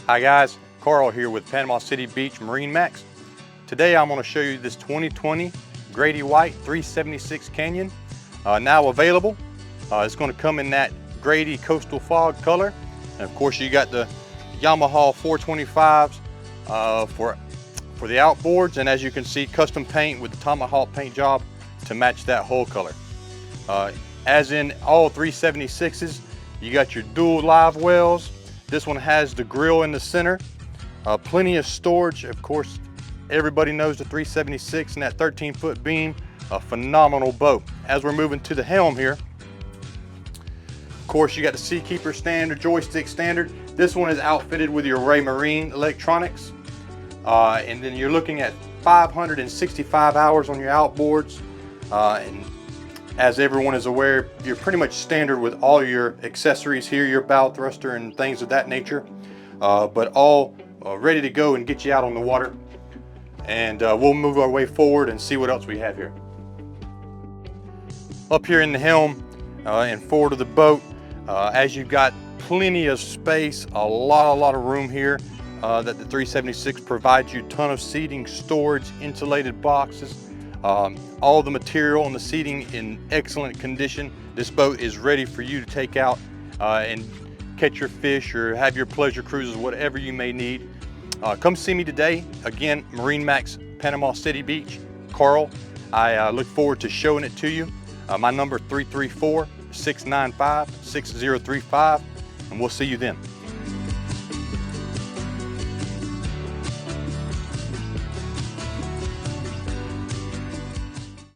Hi guys, Carl here with Panama City Beach MarineMax. Today I'm going to show you this 2020 Grady-White 376 Canyon, now available. It's going to come in that Grady Coastal Fog color, and of course you got the Yamaha 425s for the outboards, and as you can see, custom paint with the Tomahawk paint job to match that hull color. As in all 376s, you got your dual live wells. This one has the grill in the center, plenty of storage. Of course, everybody knows the 376 and that 13-foot beam, a phenomenal boat. As we're moving to the helm here, of course, you got the Seakeeper standard, joystick standard. This one is outfitted with your Ray Marine electronics. And then you're looking at 565 hours on your outboards. And as everyone is aware, you're pretty much standard with all your accessories here, your bow thruster and things of that nature, but all ready to go and get you out on the water. And we'll move our way forward and see what else we have here. Up here in the helm and forward of the boat, as you've got plenty of space, a lot of room here that the 376 provides you. Ton of seating, storage, insulated boxes. All the material and the seating in excellent condition. This boat is ready for you to take out and catch your fish or have your pleasure cruises, whatever you may need. Come see me today. Again, MarineMax, Panama City Beach. Carl, I look forward to showing it to you. My number 334-695-6035, and we'll see you then.